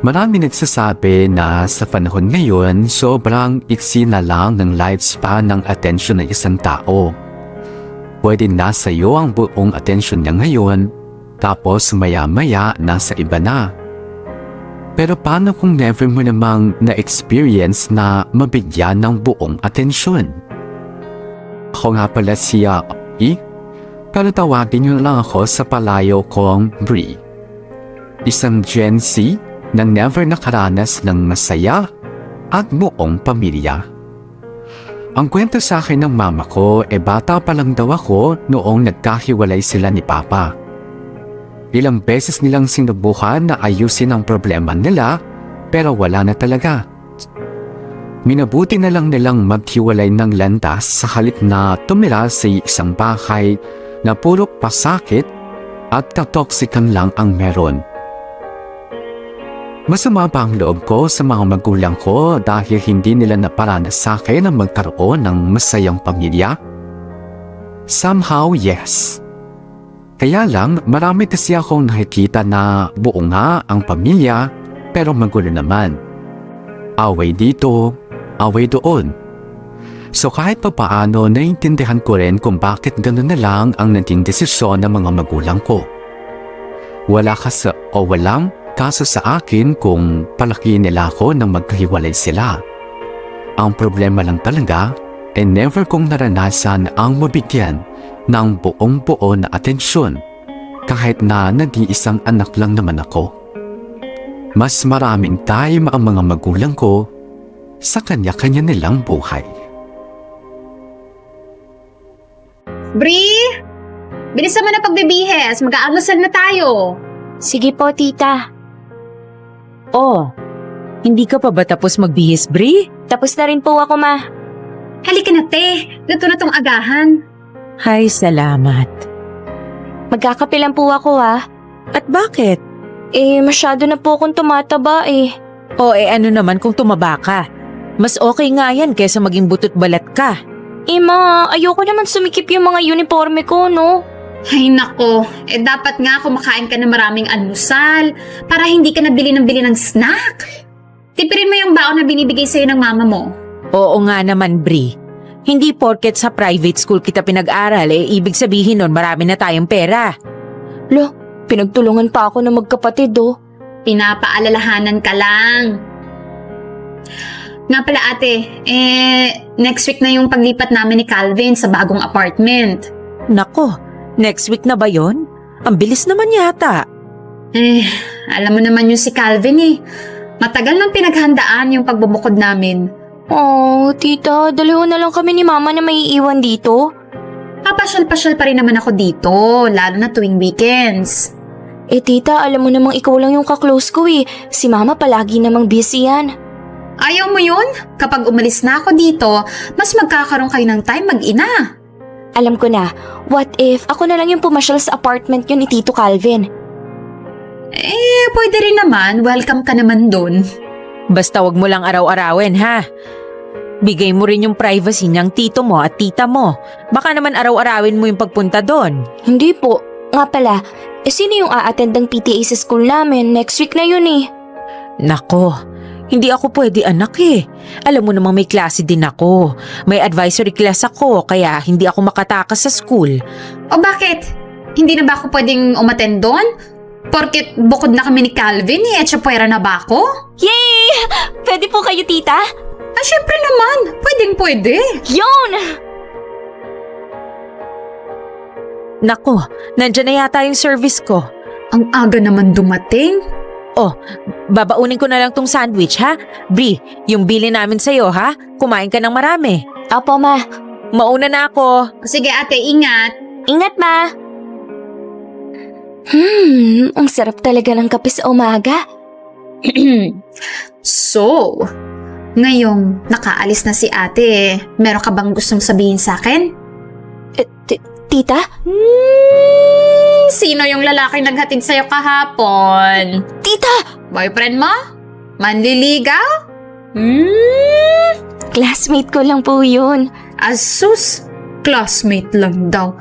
Marami nagsasabi na sa panahon ngayon, sobrang iksi na lang ng lifespan ng atensyon ng isang tao. Pwede nasa iyo ang buong atensyon niya ngayon, tapos maya-maya nasa iba na. Pero paano kung never mo namang na-experience na mabigyan ng buong atensyon? Ako nga pala siya, pero tawagin niyo lang ako sa palayo kong Bree. Isang Gen Z na never nakaranas ng masaya at buong pamilya. Ang kwento sa akin ng mama ko bata pa lang daw ako noong nagkahiwalay sila ni Papa. Ilang beses nilang sinubukan na ayusin ang problema nila pero wala na talaga. Minabuti na lang nilang maghiwalay ng landas sa halip na tumira sa isang bahay na puro pasakit at katoksikan lang ang meron. Masama pa ang loob ko sa mga magulang ko dahil hindi nila naparanas sa akin na magkaroon ng masayang pamilya? Somehow, yes. Kaya lang, marami kasi akong nakikita na buo nga ang pamilya pero magulo naman. Away dito, away doon. So kahit pa paano, naiintindihan ko rin kung bakit gano'n na lang ang naging desisyon ng mga magulang ko. Wala kasi o walang kaso sa akin kung palakihin nila ako nang magkahiwalay sila. Ang problema lang talaga never kong naranasan ang mabigyan ng buong-buo na atensyon kahit na nag-iisang anak lang naman ako. Mas maraming time ang mga magulang ko sa kanya-kanya nilang buhay. Bree! Bilisan mo na pagbibihis, mag-aalmusal na tayo. Sige po, tita. Oh, hindi ka pa ba tapos magbihis, Bree? Tapos na rin po ako, ma. Halika na, te. Luto na tong agahan. Hay, salamat. Magkakape lang po ako, ha. At bakit? Masyado na po akong tumataba, O ano naman kung tumaba ka? Mas okay nga yan kesa maging butot balat ka. Ma, ayoko naman sumikip yung mga uniforme ko, no? Ay nako, dapat nga kumakain ka ng maraming almusal para hindi ka nabili ng snack. Tipirin mo yung baon na binibigay sa'yo ng mama mo. Oo nga naman, Bree. Hindi porket sa private school kita pinag-aral, ibig sabihin nun marami na tayong pera. Lo, pinagtulungan pa ako ng magkapatid, oh. Pinapaalalahanan ka lang. Nga pala ate, next week na yung paglipat namin ni Calvin sa bagong apartment. Nako, next week na ba yon? Ang bilis naman yata. Alam mo naman yung si Calvin Matagal nang pinaghandaan yung pagbubukod namin. Oh, tita, dalawa na lang kami ni mama na maiiwan dito. Papasyal-pasyal pa rin naman ako dito, lalo na tuwing weekends. Tita, alam mo namang ikaw lang yung kaklose ko, Si mama palagi namang busy yan. Ayaw mo yun? Kapag umalis na ako dito, mas magkakaroon kayo ng time mag-ina. Alam ko na, what if ako na lang yung pumasyal sa apartment yun ni Tito Calvin? Pwede rin naman. Welcome ka naman dun. Basta wag mo lang araw-arawin, ha? Bigay mo rin yung privacy ng tito mo at tita mo. Baka naman araw-arawin mo yung pagpunta doon. Hindi po. Nga pala, sino yung a-attend ng PTA sa school namin? Next week na yun, Nako, hindi ako pwede anak Alam mo namang may klase din ako. May advisory class ako, kaya hindi ako makatakas sa school. O bakit? Hindi na ba ako pwedeng umattend doon? Porket bukod na kami ni Calvin, etsyapwera na ba ako? Yay! Pwede po kayo, tita? Syempre naman. Pwede. Yun! Nako, nandyan na yata yung service ko. Ang aga naman dumating. Oh, babaunin ko na lang tong sandwich, ha? Bree, yung bili namin sa'yo, ha? Kumain ka ng marami. Opo, ma. Mauna na ako. Sige ate, ingat. Ingat, ma. Ang sarap talaga ng kape sa umaga. So, ngayong nakaalis na si ate, meron ka bang gustong sabihin sa akin? Tita? Sino yung lalaking naghatid sa'yo kahapon? Tita! Boyfriend mo? Manliligaw? Classmate ko lang po yun. Asus, classmate lang daw.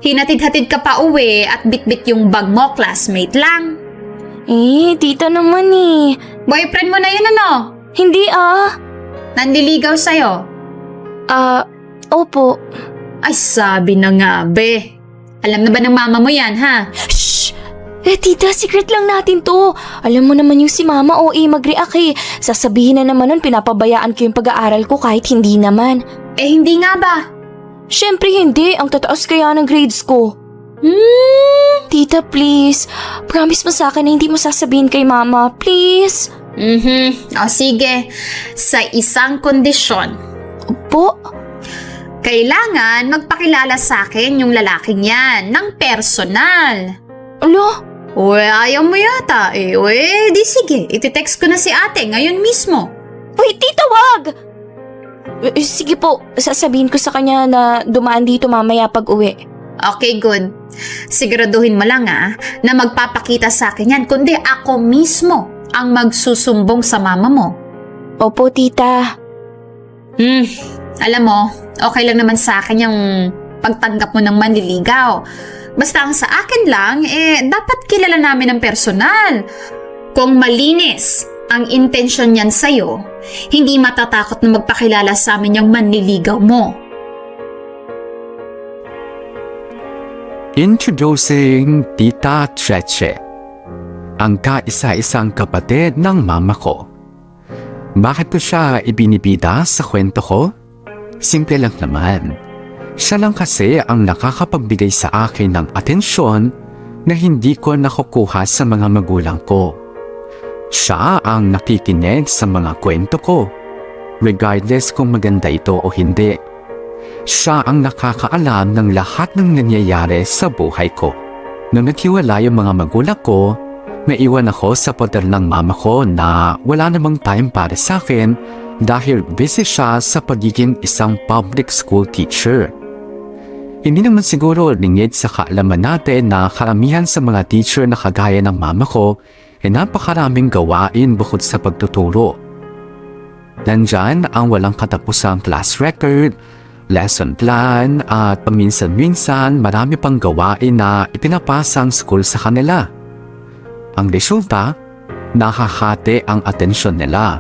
Hinatid-hatid ka pa uwi at bit-bit yung bag mo, classmate lang. Tita naman eh. Boyfriend mo na yun ano? Hindi Nandiligaw sa'yo? Opo. Ay, sabi na nga, be. Alam na ba ng mama mo yan, ha? Shh! Tita, secret lang natin to. Alam mo naman yung si Mama mag-react eh. Sasabihin na naman nun pinapabayaan ko yung pag-aaral ko kahit hindi naman. Eh, hindi nga ba? Syempre hindi, ang tataas kaya ng grades ko. Tita, please. Promise mo sa akin na hindi mo sasabihin kay Mama, please. O sige, sa isang kondisyon. Po? Kailangan magpakilala sa akin yung lalaking yan ng personal. Alo? Uwe, ayaw mo yata. Uwe, di sige. Iti-text ko na si ate ngayon mismo. Uy, tita, wag! Sige po, sasabihin ko sa kanya na dumaan dito mamaya pag uwi. Okay, good. Siguraduhin mo lang na magpapakita sa akin yan, kundi ako mismo ang magsusumbong sa mama mo. Opo, tita. Alam mo, okay lang naman sa akin yung pagtanggap mo ng manliligaw. Basta ang sa akin lang, dapat kilala namin ng personal. Kung malinis ang intensyon niyan sa'yo, hindi matatakot na magpakilala sa amin yung manliligaw mo. Introducing Tita Cheche, ang kaisa-isang kapatid ng mama ko. Bakit ko siya ibinibida sa kwento ko? Simple lang naman. Siya lang kasi ang nakakapagbigay sa akin ng atensyon na hindi ko nakukuha sa mga magulang ko. Siya ang nakikinig sa mga kwento ko, regardless kung maganda ito o hindi. Siya ang nakakaalam ng lahat ng nangyayari sa buhay ko. Nung naghiwala yung mga magulang ko, naiwan ako sa poder ng mama ko na wala namang time para sa akin dahil busy siya sa pagiging isang public school teacher. Hindi naman siguro lingid sa kaalaman natin na karamihan sa mga teacher na kagaya ng mama ko ay napakaraming gawain bukod sa pagtuturo. Nandyan ang walang katapusang class record, lesson plan at paminsan-minsan marami pang gawain na ipinapasa ang school sa kanila. Ang resulta, nakahati ang atensyon nila.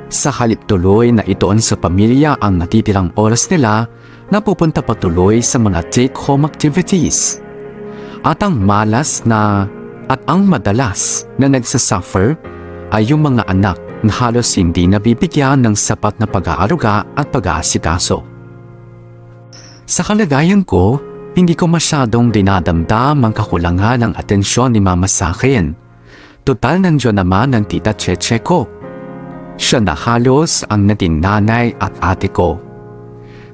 Sa halip tuloy na itoon sa pamilya ang natitirang oras nila, napupunta patuloy sa mga take-home activities. At ang madalas na nagsasuffer ay yung mga anak na halos hindi nabibigyan ng sapat na pag-aaruga at pag-aasikaso. Sa kalagayan ko, hindi ko masyadong dinadamdam ang kakulangan ng atensyon ni mama sa akin. Total nandiyon naman ang tita Cheche ko. Siya na halos ang naging nanay at ate ko.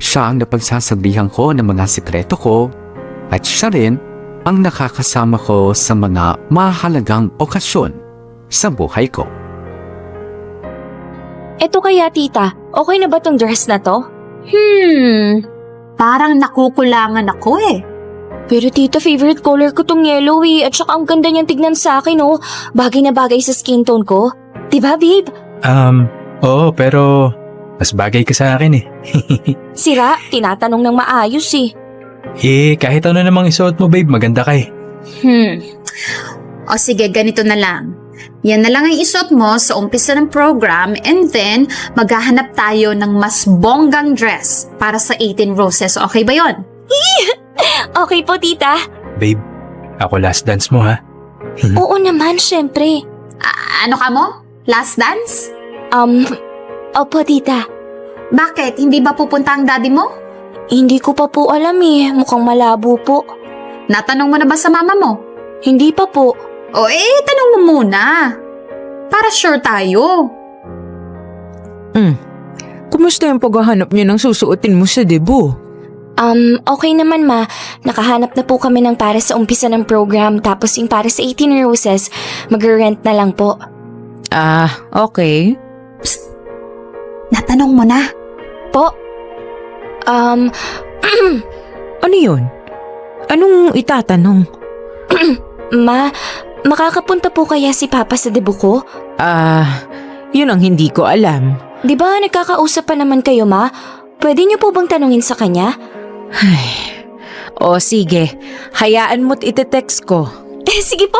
Siya ang napagsasabihan ko ng mga sikreto ko at siya rin ang nakakasama ko sa mga mahalagang okasyon sa buhay ko. Eto kaya, tita, okay na ba tong dress na to? Parang nakukulangan ako eh. Pero tita, favorite color ko tong yellow at saka ang ganda niyang tignan sa akin Bagay na bagay sa skin tone ko. Diba, babe? Oo, pero mas bagay ka sa akin eh. Sira, tinatanong ng maayos eh. Kahit ano namang isuot mo babe, maganda ka eh. O sige, ganito na lang. Yan na lang ang isuot mo sa umpisa ng program and then maghahanap tayo ng mas bonggang dress para sa 18 Roses. Okay ba yon? Okay po, tita. Babe, ako last dance mo ha. Oo naman, syempre. Ano ka mo? Last dance? Opo, tita. Bakit? Hindi ba pupunta ang daddy mo? Hindi ko pa po alam mukhang malabo po. Natanong mo na ba sa mama mo? Hindi pa po. O tanong mo muna. Para sure tayo. Kumusta yung paghahanap niyo ng susuotin mo sa debut? Okay naman ma. Nakahanap na po kami ng para sa umpisa ng program tapos yung para sa 18 Roses, mag-rent na lang po. Okay. Natanong mo na. Po? Ano yun? Anong itatanong? Ma, makakapunta po kaya si Papa sa debut ko? Yun ang hindi ko alam. Di ba nagkakausap pa naman kayo, ma? Pwede niyo po bang tanungin sa kanya? O sige, hayaan mo't ite-text ko. Sige po.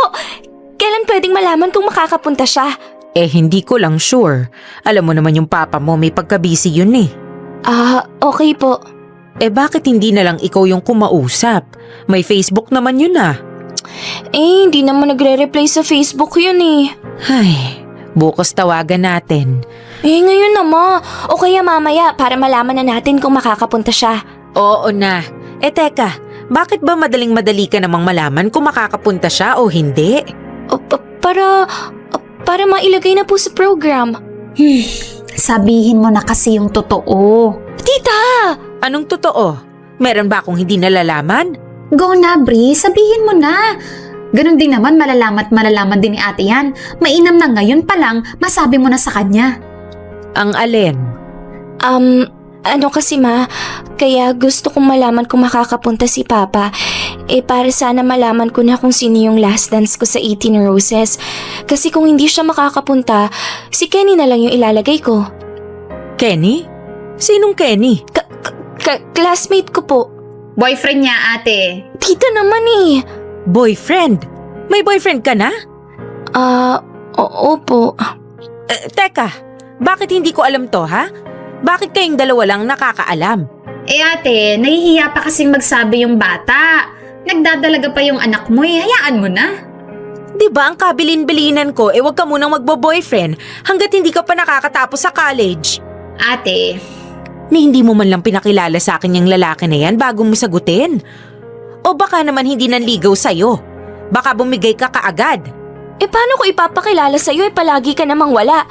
Kailan pwedeng malaman kung makakapunta siya? Hindi ko lang sure. Alam mo naman yung papa mo, may pagka-busy yun eh. Okay po. Bakit hindi na lang ikaw yung kumausap? May Facebook naman yun ah. Hindi naman nagre-reply sa Facebook yun eh. Ay, bukas tawagan natin. Ngayon na ma. O kaya mamaya para malaman na natin kung makakapunta siya. Oo na. Teka, bakit ba madaling-madali ka namang malaman kung makakapunta siya o hindi? Para mailagay na po sa program. Sabihin mo na kasi yung totoo. Tita! Anong totoo? Meron ba akong hindi nalalaman? Go na, Bri. Sabihin mo na. Ganon din naman malalaman din ni ate yan. Mainam na ngayon pa lang, masabi mo na sa kanya. Ang alin? Ano kasi ma, kaya gusto kong malaman kung makakapunta si Papa. Para sana malaman ko na kung sino yung last dance ko sa 18 Roses. Kasi kung hindi siya makakapunta, si Kenny na lang yung ilalagay ko. Kenny? Sinong Kenny? Classmate ko po. Boyfriend niya, ate. Tita naman eh. Boyfriend? May boyfriend ka na? Opo. Teka, bakit hindi ko alam to ha? Bakit kayong dalawa lang nakakaalam? Ate, nahihiya pa kasing magsabi yung bata. Nagdadalaga pa yung anak mo hayaan mo na. Di ba ang kabilin-bilinan ko wag ka munang magbo-boyfriend hanggat hindi ka pa nakakatapos sa college? Ate, Ni hindi mo man lang pinakilala sa akin yung lalaki na yan bago mo sagutin. O baka naman hindi nanligaw sa'yo. Baka bumigay ka kaagad. Paano ko ipapakilala sa'yo palagi ka namang wala?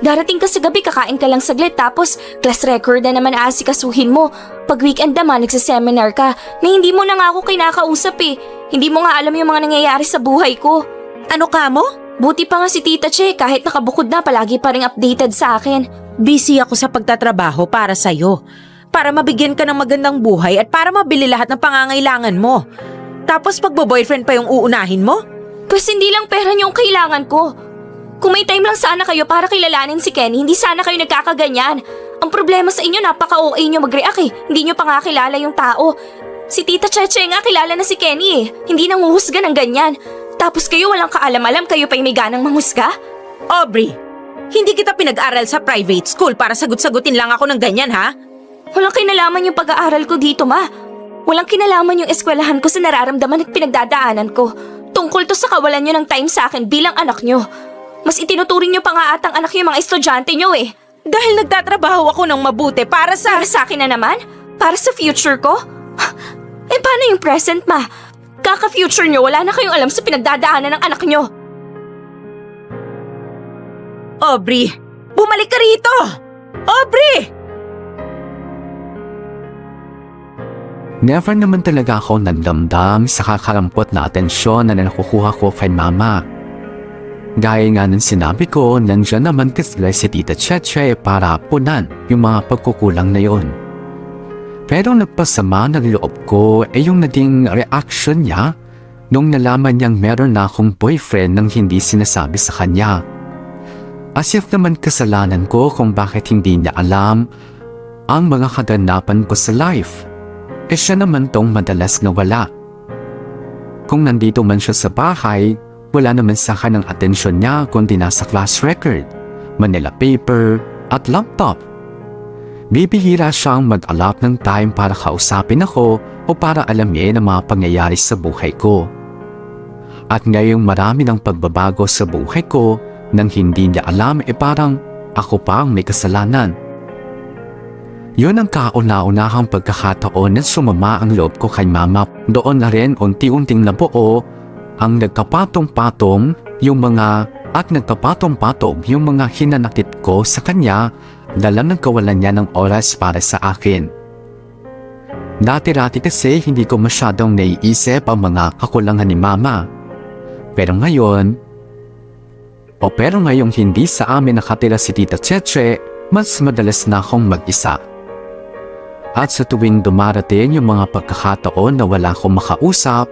Darating ka sa gabi, kakain ka lang saglit tapos class record na naman aasikasuhin mo. Pag weekend naman, nagsaseminar ka na hindi mo na nga ako kinakausap eh. Hindi mo nga alam yung mga nangyayari sa buhay ko. Ano ka mo? Buti pa nga si Tita Che, kahit nakabukod na palagi pa rin updated sa akin. Busy ako sa pagtatrabaho para sa'yo. Para mabigyan ka ng magandang buhay at para mabili lahat ng pangangailangan mo. Tapos pagbo-boyfriend pa yung uunahin mo? Kasi hindi lang pera niyo ang kailangan ko. Kung may time lang sana kayo para kilalanin si Kenny, hindi sana kayo nagkakaganyan. Ang problema sa inyo, napaka-OA niyo mag-react eh. Hindi niyo pa nga kilala yung tao. Si Tita Cheche nga kilala na si Kenny eh. Hindi nanguhusga ng ganyan. Tapos kayo walang kaalam-alam, kayo pa yung may ganang manghusga? Aubrey, hindi kita pinag-aral sa private school para sagot-sagutin lang ako ng ganyan ha? Walang kinalaman yung pag-aaral ko dito, ma. Walang kinalaman yung eskwelahan ko sa nararamdaman at pinagdadaanan ko. Tungkol to sa kawalan nyo ng time sa akin bilang anak nyo. Mas itinuturing nyo pa nga atang anak yung mga estudyante nyo eh. Dahil nagtatrabaho ako ng mabuti para sa akin na naman? Para sa future ko? Paano yung present, ma? Kaka-future nyo, wala na kayong alam sa pinagdadaanan ng anak nyo. Aubrey, bumalik ka rito! Aubrey! Never naman talaga ako nagdamdam sa kakarampot na atensyon na nakukuha ko kay mama. Gaya nga ng sinabi ko, nandiyan naman kasi si Tita Cheche para punan yung mga pagkukulang na yon. Pero nagpasama ng loob ko yung naging reaction niya nung nalaman niyang meron na akong boyfriend nang hindi sinasabi sa kanya. As if naman kasalanan ko kung bakit hindi niya alam ang mga kaganapan ko sa life. Siya naman tong madalas nawala. Kung nandito man siya sa bahay, wala naman sa akin ang atensyon niya kundi nasa class record, Manila paper at laptop. Bibihira siyang mag-alap ng time para kausapin ako o para alamin ang mga pangyayari sa buhay ko. At ngayong marami ng pagbabago sa buhay ko nang hindi niya alam parang ako pa ang may kasalanan. Yun ang kauna-unahang pagkakataon na sumama ang loob ko kay mama. Doon na rin unti-unting nabuo ang nagkapatong-patong yung mga hinanakit ko sa kanya dala ng kawalan niya ng oras para sa akin. Dati-rati kasi hindi ko masyadong naiisip ang mga kakulangan ni mama. Pero ngayong hindi sa amin nakatira si Tita Cheche, mas madalas na akong mag-isa. At sa tuwing dumarating yung mga pagkakataon na wala akong makausap,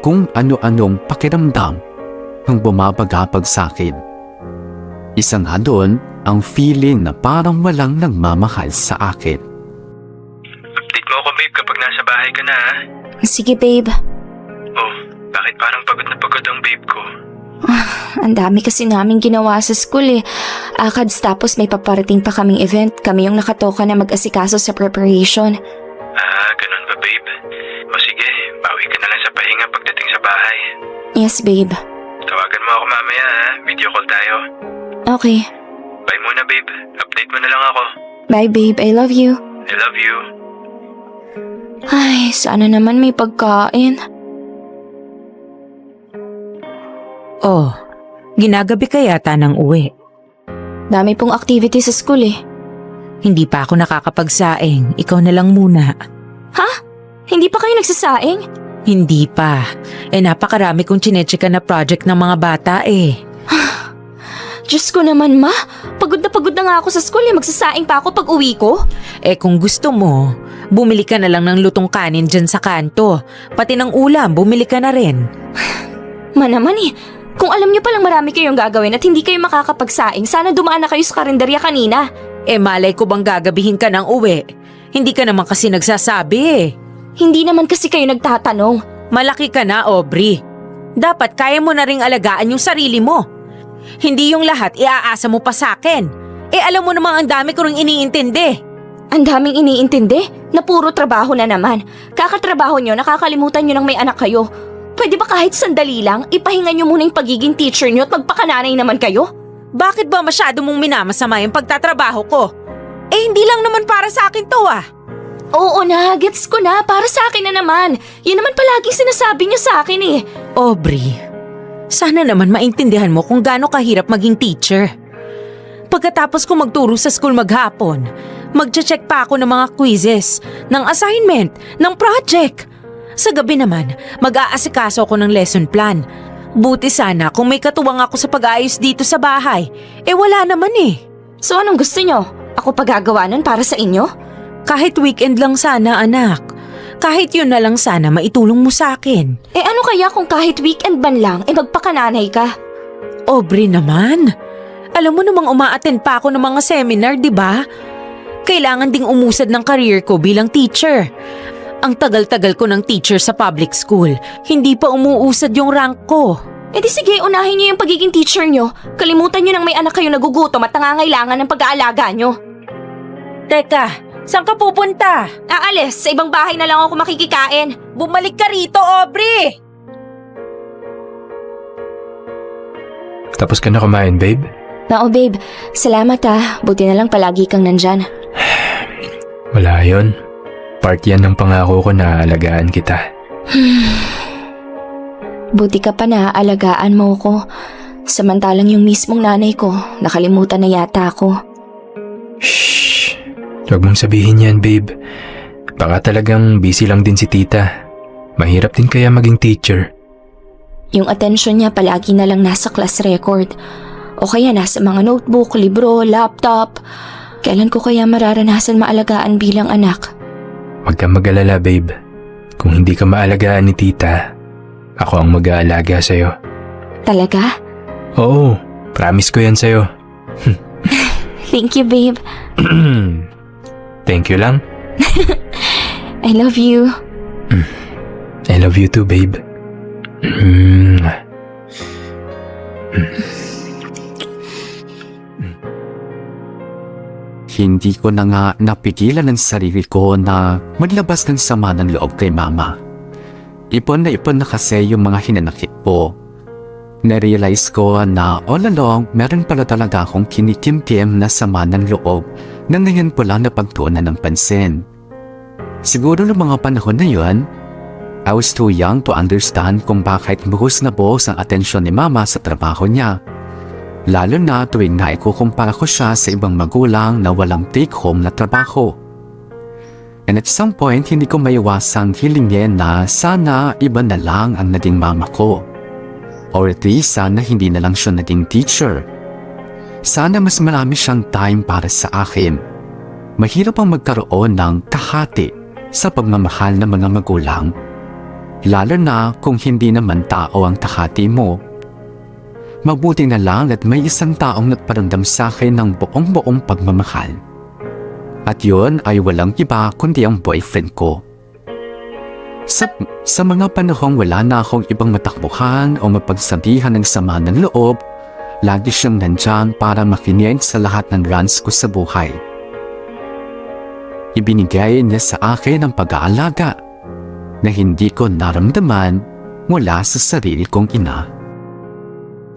kung ano-anong pakiramdam ang bumabagabag sa akin. Isa nga doon ang feeling na parang walang nagmamahal sa akin. Update mo ako babe kapag nasa bahay ka na ha. Sige, babe. Oh, Bakit parang pagod na pagod ang babe ko? Ang dami kasi namin ginawa sa school eh. Akads tapos may paparating pa kaming event. Kami yung nakatoka na mag-asikaso sa preparation. Ganun ba babe? O sige, bawi ka na lang sa pahinga pagdating sa bahay. Yes, babe. Tawagan mo ako mamaya ha, video call tayo. Okay. Bye muna babe, update mo na lang ako. Bye, babe. I love you. I love you. Ay, sana naman may pagkain. Oh, ginagabi ka yata ng uwi. Dami pong activity sa school eh. Hindi pa ako nakakapagsaing. Ikaw na lang muna. Ha? Hindi pa kayo nagsasaing? Hindi pa. Napakarami kong chinechika na project ng mga bata eh. Diyos ko naman, ma. Pagod na nga ako sa school eh. Magsasaing pa ako pag uwi ko. Kung gusto mo, bumili ka na lang ng lutong kanin dyan sa kanto. Pati ng ulam, bumili ka na rin. Ma naman eh. Kung alam niyo palang marami kayong gagawin at hindi kayo makakapagsaing, sana dumaan na kayo sa karinderya kanina. Malay ko bang gagabihin ka ng uwi? Hindi ka naman kasi nagsasabi eh. Hindi naman kasi kayo nagtatanong. Malaki ka na, Aubrey. Dapat kaya mo na ring alagaan yung sarili mo. Hindi yung lahat iaasa mo pa sa akin. Alam mo namang ang dami ko ring iniintindi. Ang daming iniintindi na puro trabaho na naman. Kakatrabaho nyo, nakakalimutan nyo nang may anak kayo. Pwede ba kahit sandali lang, ipahinga nyo muna yung pagiging teacher nyo at magpakananay naman kayo? Bakit ba masyado mong minamasama yung pagtatrabaho ko? Hindi lang naman para sa akin to ah. Oo na, gets ko na. Para sa akin na naman. Yun naman palaging sinasabi nyo sa akin eh. Aubrey, sana naman maintindihan mo kung gaano kahirap maging teacher. Pagkatapos ko magturo sa school maghapon, magche-check pa ako ng mga quizzes, ng assignment, ng project. Sa gabi naman, mag-aasikaso ako ng lesson plan. Buti sana kung may katuwang ako sa pag-aayos dito sa bahay. Wala naman eh. So anong gusto nyo? Ako pagagawa nun para sa inyo? Kahit weekend lang sana, anak. Kahit yun na lang sana maitulong mo sa akin. Ano kaya kung kahit weekend man lang, magpakananay ka? Aubrey naman. Alam mo namang umaattend pa ako ng mga seminar, di ba? Kailangan ding umusad ng career ko bilang teacher. Ang tagal-tagal ko ng teacher sa public school, hindi pa umuusad yung rank ko. Di sige, unahin niyo yung pagiging teacher nyo. Kalimutan nyo nang may anak kayo nagugutom at nangangailangan ng pag-aalaga nyo. Teka, saan ka pupunta? Aalis, sa ibang bahay na lang ako makikikain. Bumalik ka rito, Aubrey! Tapos ka na kumain babe? Oo babe, salamat Buti na lang palagi kang nandyan. Wala yon. Part yan ng pangako ko na alagaan kita. Buti ka pa na alagaan mo ko. Samantalang yung mismong nanay ko, nakalimutan na yata ako. Shh! Huwag mong sabihin yan, babe. Baka talagang busy lang din si tita. Mahirap din kaya maging teacher. Yung atensyon niya palagi na lang nasa class record. O kaya nasa mga notebook, libro, laptop. Kailan ko kaya mararanasan maalagaan bilang anak? Huwag kang mag-alala, babe. Kung hindi ka maalagaan ni tita, ako ang mag-aalaga sa'yo. Talaga? Oo, promise ko yan sa'yo. Thank you, babe. Thank you lang. I love you. I love you too, babe. Hindi ko na nga napigilan ang sarili ko na maglabas ng sama ng loob kay mama. Ipon na kasi yung mga hinanakit ko. Narealize ko na all along meron pala talaga akong kinikimkim na sama ng loob na ngayon ko lang napagtuunan ng pansin. Siguro noong mga panahon na yun, I was too young to understand kung bakit buhos na buhos ang atensyon ni mama sa trabaho niya. Lalo na tuwing naikukumpara ko siya sa ibang magulang na walang take-home na trabaho. And at some point, hindi ko maiwasang hilingin na sana iba na lang ang naging mama ko. Or at least sana hindi na lang siya naging teacher. Sana mas marami siyang time para sa akin. Mahirap ang magkaroon ng kahati sa pagmamahal ng mga magulang. Lalo na kung hindi naman tao ang kahati mo. Mabuti na lang at may isang taong nagparamdam sa akin ng buong pagmamahal. At yun ay walang iba kundi ang boyfriend ko. Sa mga panahong wala na akong ibang matakbuhan o mapagsabihan ng sama ng loob, lagi siyang nandyan para makinig sa lahat ng rants ko sa buhay. Ibinigay niya sa akin ang pag-aalaga na hindi ko naramdaman mula sa sarili kong ina.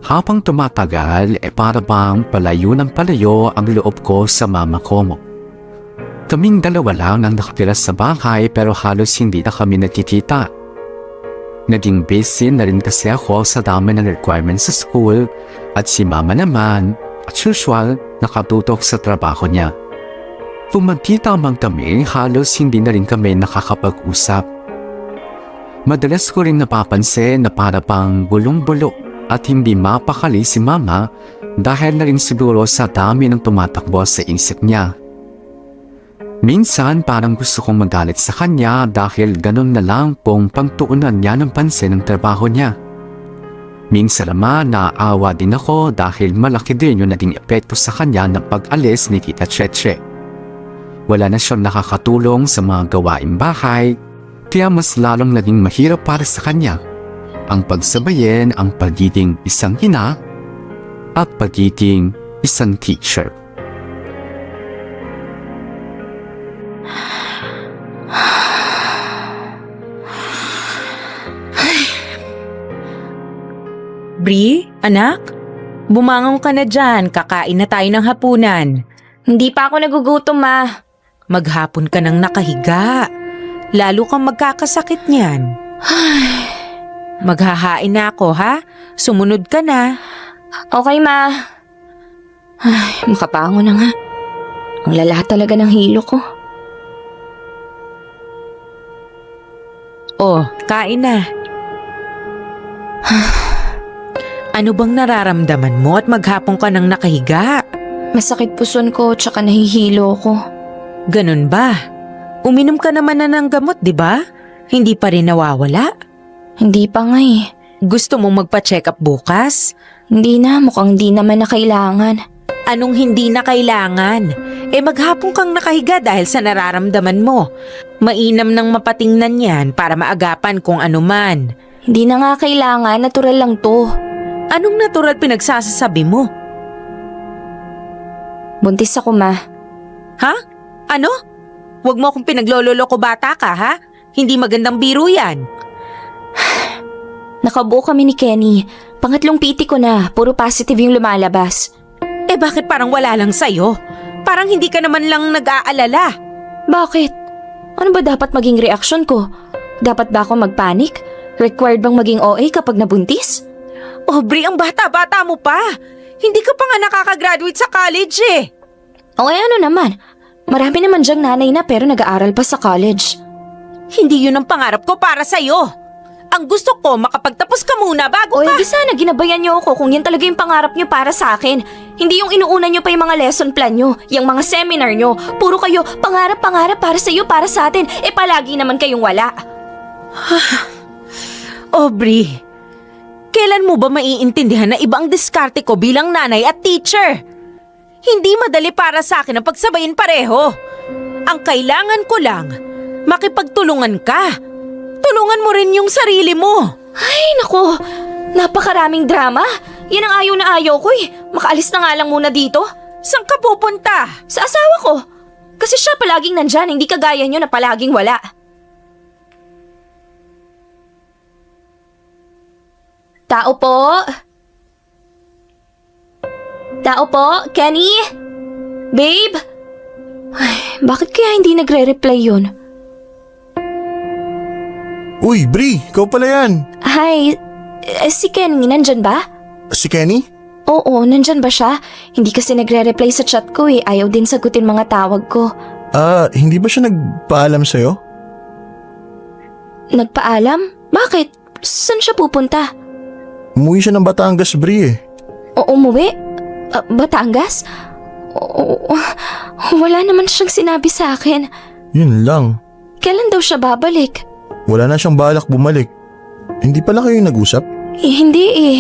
Habang tumatagal, para bang palayo ng palayo ang loob ko sa mama ko. Kaming dalawa lang ang nakatira sa bahay pero halos hindi na kami nagkikita. Naging busy na rin kasi ako sa dami ng requirements sa school at si mama naman, as usual, nakatutok sa trabaho niya. Kung magkita man kami, halos hindi na rin kami nakakapag-usap. Madalas ko rin napapansin na para pang bulong-bulo at hindi mapakali si mama dahil na rin siguro sa dami ng tumatakbo sa isip niya. Minsan parang gusto kong magalit sa kanya dahil ganun na lang pong pangtuunan niya ng pansin ng trabaho niya. Minsan naman naaawa din ako dahil malaki din yung naging epekto sa kanya ng pag-alis ni Tita Cheche. Wala na siyang nakakatulong sa mga gawaing bahay, kaya mas lalong naging mahirap para sa kanya ang pagsabayin ang pagiging isang ina at pagiging isang teacher. Bri, anak? Bumangon ka na dyan, kakain na tayo ng hapunan. Hindi pa ako nagugutom, Ma. Maghapon ka nang nakahiga. Lalo kang magkakasakit niyan. Maghahain na ako, ha? Sumunod ka na. Okay, Ma. Ay, makapango na nga. Ang lala talaga ng hilo ko. Oh, kain na. Ano bang nararamdaman mo at maghapon ka nang nakahiga? Masakit puson ko tsaka nahihilo ko. Ganun ba? Uminom ka naman na ng gamot, di ba? Hindi pa rin nawawala? Hindi pa nga eh. Gusto mong magpa-check up bukas? Hindi na, mukhang hindi naman na kailangan. Anong hindi na kailangan? Maghapon kang nakahiga dahil sa nararamdaman mo. Mainam nang mapatingnan yan para maagapan kung ano man. Hindi na nga kailangan, natural lang to. Anong natural pinagsasasabi mo? Buntis ako, Ma. Ha? Ano? Huwag mo akong pinaglololoko bata ka, ha? Hindi magandang biro yan. Nakabuo kami ni Kenny. Pangatlong PT ko na, puro positive yung lumalabas. Bakit parang wala lang sa'yo? Parang hindi ka naman lang nag-aalala. Bakit? Ano ba dapat maging reaksyon ko? Dapat ba ako magpanik? Required bang maging OA kapag nabuntis? Bri, ang bata-bata mo pa. Hindi ka pa nga nakakagraduate sa college eh. Ano naman? Marami naman dyang nanay na pero nag-aaral pa sa college. Hindi yun ang pangarap ko para sa'yo. Ang gusto ko, makapagtapos ka muna bago ka. Di sana ginabayan niyo ako kung yan talaga yung pangarap niyo para sa akin. Hindi yung inuuna niyo pa yung mga lesson plan niyo, yung mga seminar niyo. Puro kayo, pangarap para sa'yo, para sa atin. Palagi naman kayong wala. Bri, kailan mo ba maiintindihan na iba ang diskarte ko bilang nanay at teacher? Hindi madali para sa akin ang pagsabayin pareho. Ang kailangan ko lang, makipagtulungan ka. Tulungan mo rin yung sarili mo. Ay, naku. Napakaraming drama. Yan ang ayaw na ayaw ko eh. Makaalis na nga lang muna dito. Saan ka pupunta? Sa asawa ko. Kasi siya palaging nandyan, hindi kagaya niyo na palaging wala. Tao po? Tao po? Kenny? Babe? Ay, bakit kaya hindi nagre-reply yun? Uy, Bri, ikaw pala yan. Hi, si Kenny, nandyan ba? Si Kenny? Oo, nandyan ba siya? Hindi kasi nagre-reply sa chat ko eh. Ayaw din sagutin mga tawag ko. Hindi ba siya nagpaalam sa'yo? Nagpaalam? Bakit? Saan siya pupunta? Umuwi siya ng Batangas, Bri eh. Umuwi? Batangas? Wala naman siyang sinabi sa akin. Yun lang. Kailan daw siya babalik? Wala na siyang balak bumalik. Hindi pala kayo nag-usap? Hindi eh.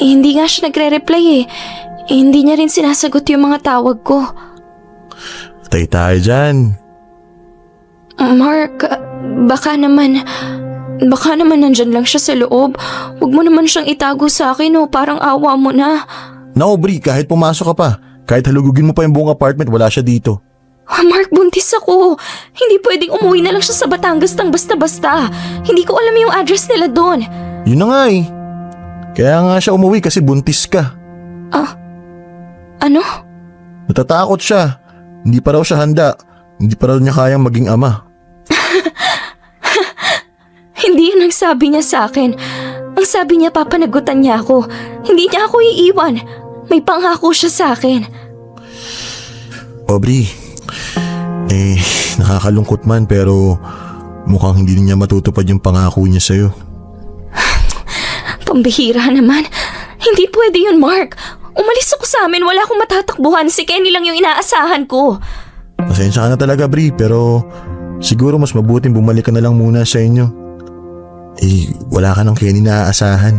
Hindi nga siya nagre-reply eh. Hindi niya rin sinasagot yung mga tawag ko. Patay tayo dyan. Mark, Baka naman nandyan lang siya sa loob. Huwag mo naman siyang itago sa akin o parang awa mo na. Nako Bri, kahit pumasok ka pa, kahit halugugin mo pa yung buong apartment, wala siya dito. Mark, buntis ako. Hindi pwedeng umuwi na lang siya sa Batangas nang basta-basta. Hindi ko alam yung address nila doon. Yun na nga eh. Kaya nga siya umuwi kasi buntis ka. Ano? Natatakot siya. Hindi pa raw siya handa. Hindi pa raw niya kayang maging ama. Hindi yun ang sabi niya sa akin. Ang sabi niya papanagutan niya ako. Hindi niya ako iiwan. May pangako siya sa akin. Aubrey, nakakalungkot man pero mukhang hindi niya matutupad yung pangako niya sa'yo. Pambihira naman. Hindi pwede yun, Mark. Umalis ako sa amin. Wala akong matatakbuhan. Si Kenny lang yung inaasahan ko. Pasensya ka na talaga, Bri, pero siguro mas mabuting bumalik ka na lang muna sa inyo. Wala ka ng Kenny na aasahan.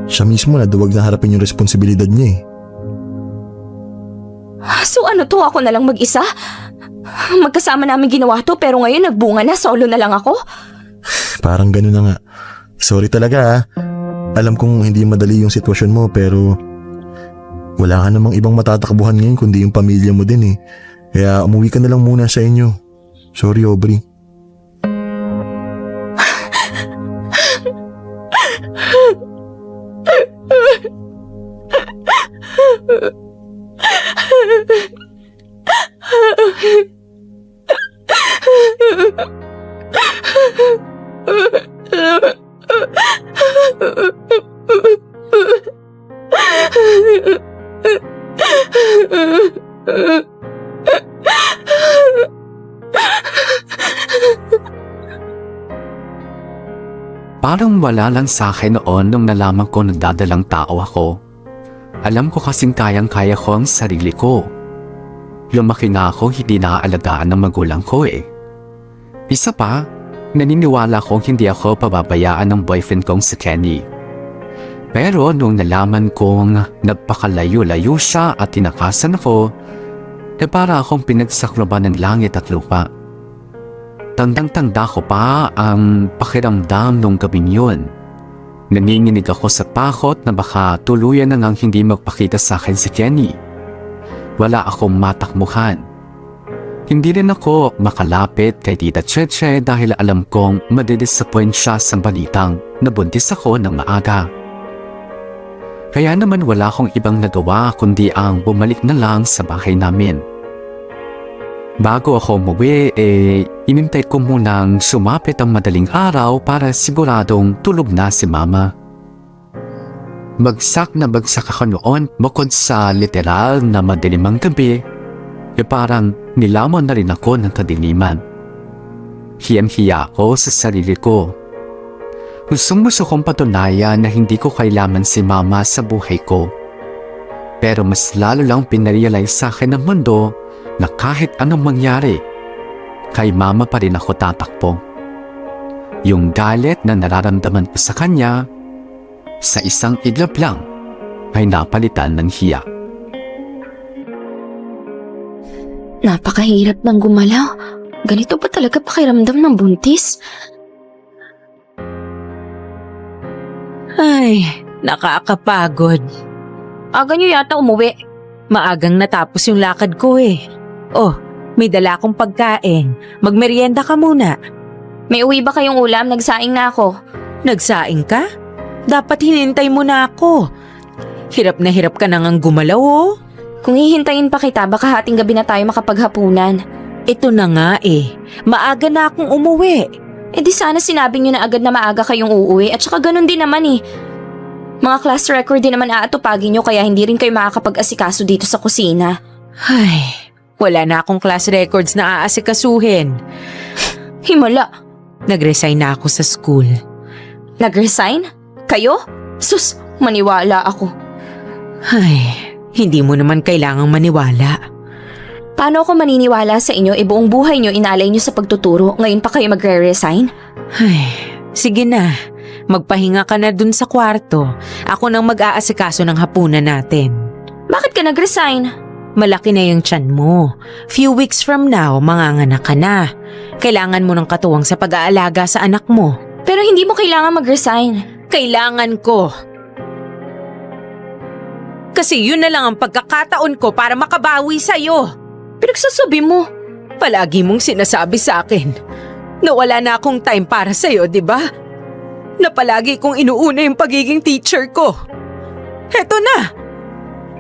Siya mismo na duwag na harapin yung responsibilidad niya eh. So ano to? Ako na lang mag-isa? Magkasama namin ginawa to pero ngayon nagbunga na. Solo na lang ako? Parang gano'n na nga. Sorry talaga ha. Alam kong hindi madali yung sitwasyon mo pero wala ka namang ibang matatakbuhan ngayon kundi yung pamilya mo din eh. Kaya umuwi ka na lang muna sa inyo. Sorry, Aubrey. Parang wala lang sa akin noon nung nalaman ko nagdadalang tao ako. Alam ko kasing kayang-kaya ko ang sarili ko. Lumaki na ako hindi naaalagaan ng magulang ko eh. Isa pa, naniniwala kong hindi ako pababayaan ng boyfriend kong si Kenny. Pero nung nalaman kong nagpakalayo-layo siya at tinakasan ako, para akong pinagsakloban ng langit at lupa. Tandang-tanda ko pa ang pakiramdam nung gabing yun. Naninginig ako sa takot na baka tuluyan na ngang hindi magpakita sa akin si Kenny. Wala akong matakmuhan. Hindi rin ako makalapit kay Tita Cheche dahil alam kong madidisappoint siya sa balitang nabuntis ako ng maaga. Kaya naman wala akong ibang nagawa kundi ang bumalik na lang sa bahay namin. Bago ako umuwi, inintay ko munang sumapit ang madaling araw para siguradong tulog na si Mama. Bagsak na bagsak ako noon bukod sa literal na madilimang gabi, parang nilamon na rin ako ng kadiliman. Hiyang-hiya ako sa sarili ko. Gustong-gusto kong patunayan na hindi ko kailangan si Mama sa buhay ko. Pero mas lalo lang pinarealize sa akin ng mundo na kahit anong mangyari, kay Mama pa rin ako tatakbo. Yung galit na nararamdaman ko sa kanya, sa isang iglap lang ay napalitan ng hiya. Napakahirap ng gumalaw. Ganito ba talaga pakiramdam ng buntis? Ay, nakakapagod. Aga niyo yata umuwi. Maagang natapos yung lakad ko eh. Oh, may dala akong pagkain. Magmerienda ka muna. May uwi ba kayong ulam? Nagsaing na ako. Nagsaing ka? Dapat hinintay mo na ako. Hirap na hirap ka nang gumalaw oh. Kung hihintayin pa kita, baka hating gabi na tayo makapaghapunan. Ito na nga eh. Maaga na akong umuwi. Eh di sana sinabi niyo na agad na maaga kayong uuwi at saka ganun din naman eh. Mga class record din naman aatupagin niyo kaya hindi rin kayo makakapag-asikaso dito sa kusina. Ay, wala na akong class records na aasikasuhin. Himala. Nag-resign na ako sa school. Nag-resign? Kayo? Sus, maniwala ako. Ay, hindi mo naman kailangang maniwala. Paano ako maniniwala sa inyo buong buhay niyo inalay niyo sa pagtuturo, ngayon pa kayo magre-resign? Ay, sige na. Magpahinga ka na dun sa kwarto. Ako nang mag-aasikaso ng hapunan natin. Bakit ka nag-resign? Malaki na yung tiyan mo. Few weeks from now, manganganak ka na. Kailangan mo ng katuwang sa pag-aalaga sa anak mo. Pero hindi mo kailangan mag-resign. Kailangan ko. Kasi yun na lang ang pagkakataon ko para makabawi sa'yo. Pinagsasabi mo. Palagi mong sinasabi sa akin na wala na akong time para sa'yo, di ba? Na palagi kong inuuna yung pagiging teacher ko. Heto na!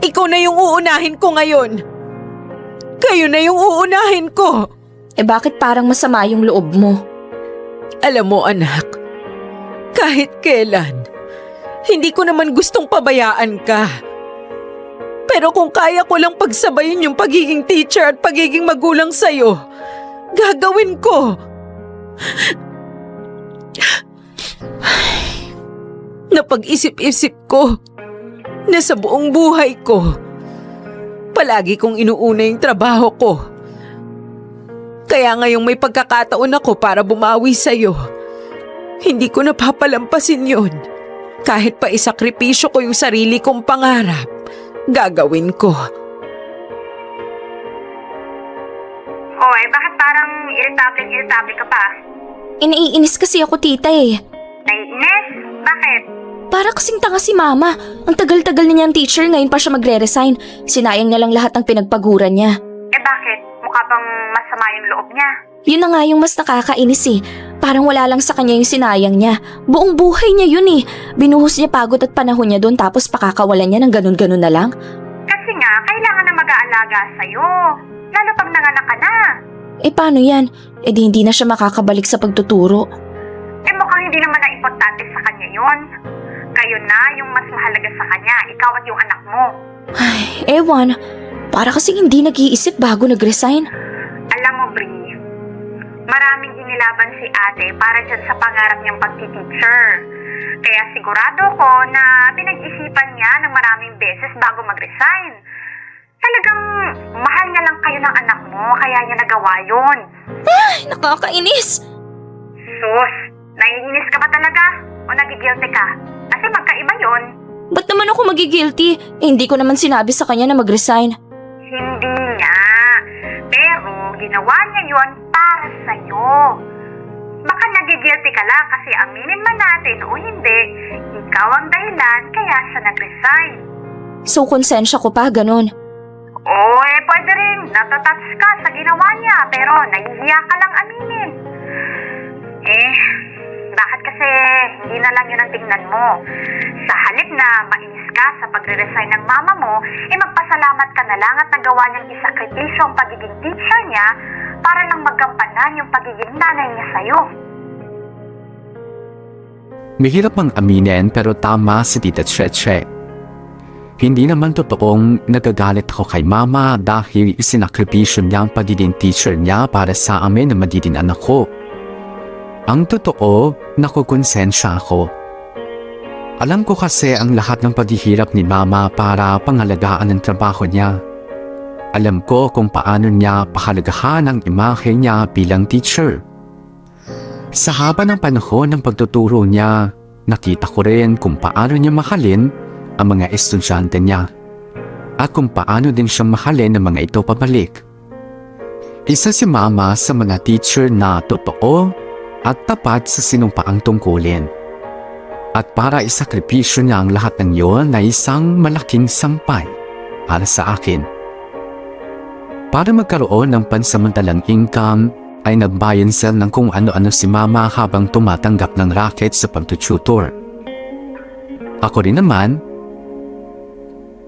Ikaw na yung uunahin ko ngayon. Kayo na yung uunahin ko. Eh bakit parang masama yung loob mo? Alam mo anak, kahit kailan, hindi ko naman gustong pabayaan ka. Pero kung kaya ko lang pagsabayin yung pagiging teacher at pagiging magulang sa'yo, gagawin ko. Napag-isip-isip ko na sa buong buhay ko, palagi kong inuuna yung trabaho ko. Kaya ngayong may pagkakataon ako para bumawi sa'yo, hindi ko napapalampasin yun. Kahit pa isakripisyo ko yung sarili kong pangarap, gagawin ko. Hoy, bakit parang irritable ka pa? Naiinis kasi ako, tita eh. Naiinis? Bakit? Para kasing tanga si mama. Ang tagal-tagal na niyang teacher, ngayon pa siya magre-resign. Sinayang na lang lahat ng pinagpaguran niya. Eh bakit? Mukha bang masama yung loob niya? Yun na nga yung mas nakakainis eh. Parang wala lang sa kanya yung sinayang niya. Buong buhay niya yun eh. Binuhos niya pagod at panahon niya doon tapos pakakawalan niya ng ganun-ganun na lang. Kasi nga, kailangan na mag-aalaga sa'yo. Lalo pag nanganak ka na. Eh paano yan? Eh di hindi na siya makakabalik sa pagtuturo. Eh mukhang hindi naman na importante sa kanya yun. Kayo na yung mas mahalaga sa kanya, ikaw at yung anak mo. Ay, ewan. Para kasing hindi nag-iisip bago nag-resign. Alam mo, Bri, maraming inilaban si ate para dyan sa pangarap niyang pagti-teacher. Kaya sigurado ko na pinag-isipan niya ng maraming beses bago mag-resign. Talagang mahal niya lang kayo ng anak mo, kaya niya nagawa yun. Ay, nakakainis. Sus, naiinis ka ba talaga? O nagigilty ka? Kasi magkaiba yun. Ba't naman ako magigilty? Eh, hindi ko naman sinabi sa kanya na mag-resign. Hindi nga. Pero ginawa niya yun para sa'yo. Baka nagigilty ka lang kasi aminin man natin o hindi, ikaw ang dahilan kaya siya nag-resign. So, konsensya ko pa, ganun. Oo, pwede rin. Natatats ka sa ginawa niya pero nahihiya ka lang aminin. Bakit kasi hindi na lang yun ang tingnan mo? Sa halip na mainis ka sa pagre-resign ng mama mo, magpasalamat ka na lang at nagawa niyang isakripisyo ang pagiging teacher niya para lang magampanan yung pagiging nanay niya sa'yo. Mahirap mang aminin pero tama si Tita Cheche. Hindi naman totoong nagagalit ako kay mama dahil isinakripisyo niya ang pagiging teacher niya para sa amin na magiging anak ko. Ang totoo, nakukonsensya ako. Alam ko kasi ang lahat ng paghihirap ni mama para pangalagaan ang trabaho niya. Alam ko kung paano niya pahalagahan ang imahe niya bilang teacher. Sa haba ng panahon ng pagtuturo niya, nakita ko rin kung paano niya mahalin ang mga estudyante niya at kung paano din siya mahalin ang mga ito pabalik. Isa si mama sa mga teacher na totoo at tapat sa sinumpaang tungkulin. At para isakripisyo niya ang lahat ng iyon na isang malaking sampay para sa akin. Para magkaroon ng pansamantalang income, ay nagbayan siya ng kung ano-ano si mama habang tumatanggap ng racket sa pagtututor. Ako rin naman,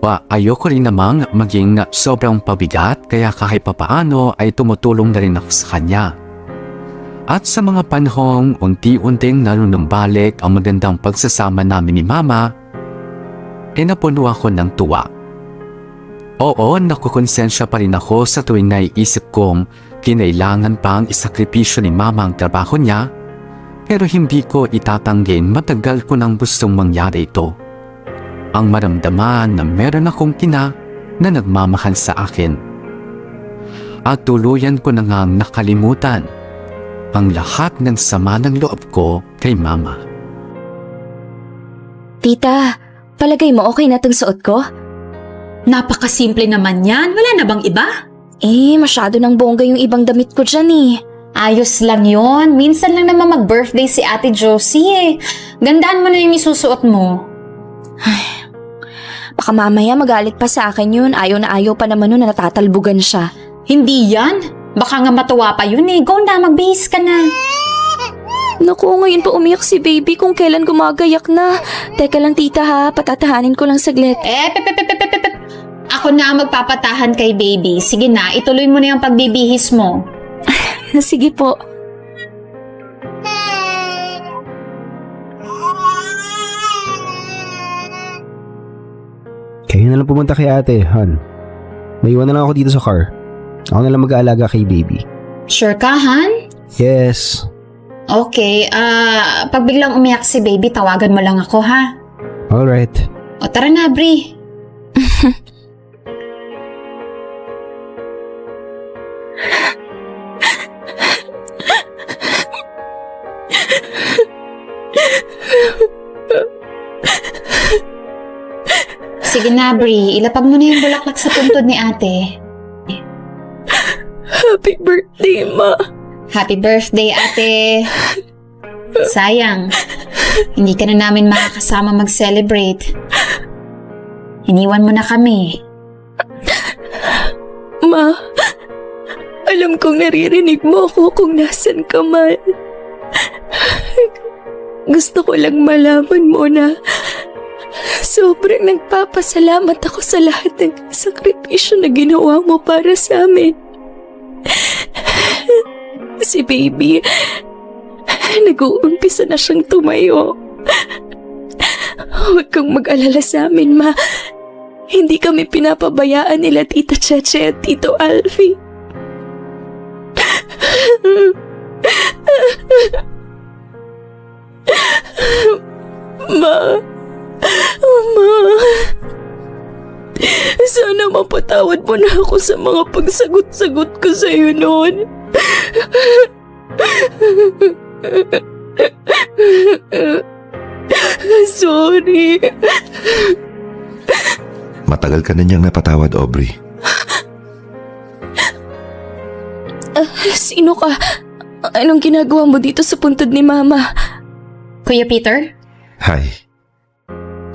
ayoko rin namang maging sobrang pabigat kaya kahit papaano ay tumutulong na rin ako sa kanya. At sa mga panahong unti-unting nanunumbalik ang magandang pagsasama namin ni mama, napuno ako ng tuwa. Oo, nakukonsensya pa rin ako sa tuwing naiisip kong kinailangan pang isakripisyo ni mama ang trabaho niya, pero hindi ko itatanggin matagal ko nang gustong mangyari ito. Ang maramdaman na meron akong ina na nagmamahal sa akin. At tuluyan ko na ngang nakalimutan ang lahat ng sama ng loob ko kay mama. Tita, palagay mo okay na tong suot ko? Napakasimple naman yan. Wala na bang iba? Masyado ng bongga yung ibang damit ko dyan eh. Ayos lang yon. Minsan lang naman mag-birthday si Ate Josie eh. Gandaan mo na yung isusuot mo. Baka mamaya magalit pa sa akin yun. Ayaw na ayaw pa naman nun na natatalbugan siya. Hindi yan. Baka nga matuwa pa yun eh. Go na, magbihis ka na. Naku, ngayon pa umiyak si baby kung kailan gumagayak na. Teka lang tita ha, patatahanin ko lang saglit. Pep. Ako na ang magpapatahan kay baby. Sige na, ituloy mo na yung pagbibihis mo. Sige po. Kayo na lang pumunta kay ate, Han. May iwan na lang ako dito sa car. Ako na lang mag-aalaga kay baby. Sure ka, Han? Yes. Okay, pag biglang umiyak si baby, tawagan mo lang ako, ha? Alright. O tara na, Bri. Sige na, Bri. Ilapag mo na yung bulaklak sa puntod ni ate. Happy birthday, Ma. Happy birthday, ate. Sayang, hindi ka na namin makakasama mag-celebrate. Iniwan mo na kami. Ma, alam kong naririnig mo ako kung nasan ka man. Gusto ko lang malaman mo na sobrang nagpapasalamat ako sa lahat ng sakripisyo na ginawa mo para sa amin. Si baby, nag-uumpisa na siyang tumayo. Huwag kang mag-alala sa amin, Ma. Hindi kami pinapabayaan nila Tita Cheche at Tito Alfie. Ma, sana mapatawad mo na ako sa mga pagsagot-sagot ko sa'yo noon. Sorry. Matagal ka na niyang napatawad, Aubrey. Sino ka? Anong ginagawa mo dito sa puntod ni Mama? Kuya Peter? Hi.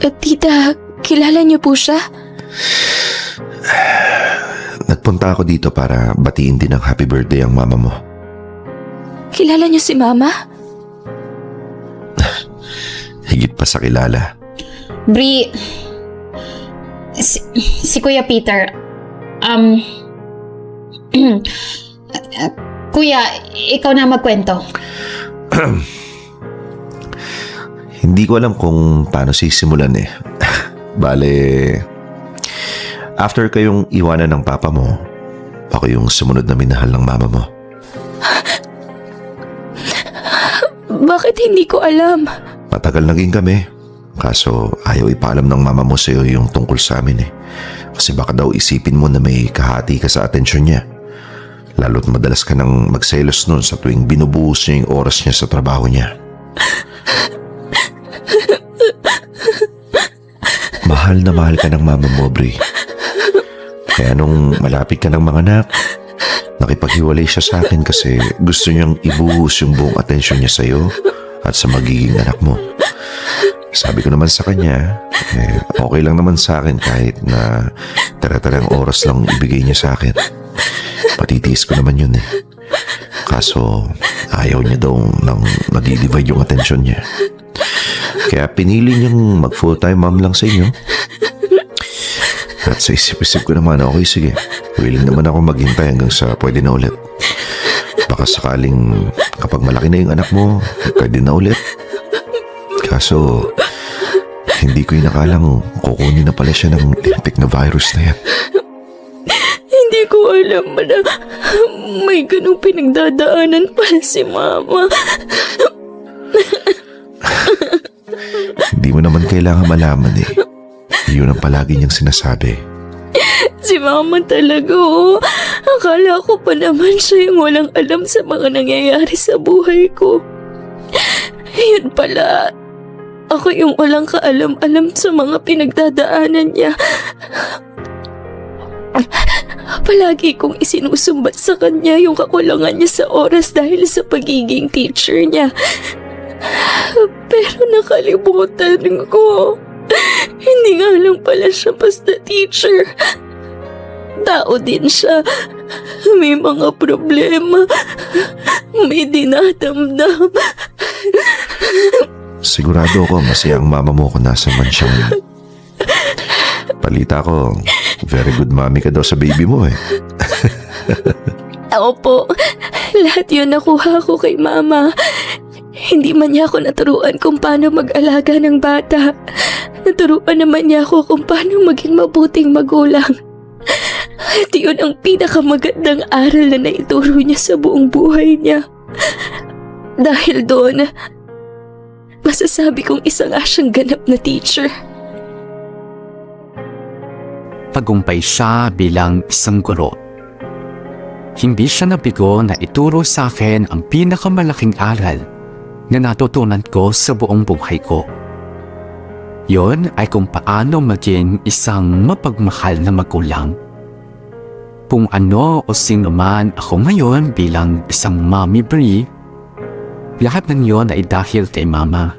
Tita, kilala niyo po siya? Nagpunta ako dito para batiin din ng happy birthday ang mama mo. Kilala niyo si Mama? Higit pa sa kilala. Bri, si Kuya Peter, Kuya, ikaw na magkwento. Hindi ko alam kung paano sisimulan eh. Bale, after kayong iwanan ng papa mo, ako yung sumunod na minahal ng mama mo. Bakit hindi ko alam? Matagal naging kami. Kaso ayaw ipaalam ng mama mo sa'yo yung tungkol sa amin eh. Kasi baka daw isipin mo na may kahati ka sa atensyon niya. Lalo't madalas ka nang magselos nun sa tuwing binubuhos niya yung oras niya sa trabaho niya. Mahal na mahal ka ng mama mo, Bri. Kaya nung malapit ka ng mga anak, nakipaghiwalay siya sa akin kasi gusto niyang ibuhos yung buong atensyon niya sa'yo at sa magiging anak mo. Sabi ko naman sa kanya, okay lang naman sa akin kahit na tara-tarang oras lang ibigay niya sa akin. Patitiis ko naman yun eh. Kaso ayaw niya daw nang nadidivide yung atensyon niya. Kaya pinili niyang mag full-time mom lang sa inyo. At sa isip-isip ko naman, okay sige, willing naman ako maghintay hanggang sa pwede na ulit. Baka sakaling kapag malaki na yung anak mo, pwede na ulit. Kaso hindi ko inakalang kukunin na pala siya ng lintik na virus na yan. Hindi ko alam na may ganung pinagdadaanan pala si Mama. Hindi mo naman kailangan malaman eh. Yun ang palagi niyang sinasabi. Si Mama talaga, oh. Akala ko pa naman siya yung walang alam sa mga nangyayari sa buhay ko. Yun pala, ako yung walang kaalam-alam sa mga pinagdadaanan niya. Palagi kong isinusumbat sa kanya yung kakulangan niya sa oras dahil sa pagiging teacher niya. Pero nakalimutan ko. Hindi nga lang pala siya basta teacher. Tao din siya. May mga problema. May dinadamdam. Sigurado ako masaya ang mama mo kung nasa mansiyang yun. Balita ko, very good mommy ka daw sa baby mo eh. Opo, lahat yun nakuha ko kay mama. Hindi man niya ako naturuan kung paano mag-alaga ng bata. Naturuan naman niya ako kung paano maging mabuting magulang. At yun ang pinakamagandang aral na naituro niya sa buong buhay niya. Dahil doon, masasabi kong isa nga siyang ganap na teacher. Tagumpay siya bilang isang guro. Hindi siya nabigo na ituro sa akin ang pinakamalaking aral na natutunan ko sa buong buhay ko. Yon ay kung paano maging isang mapagmahal na magulang. Kung ano o sino man ako ngayon bilang isang Mommy Brie, lahat ng yon ay dahil kay Mama.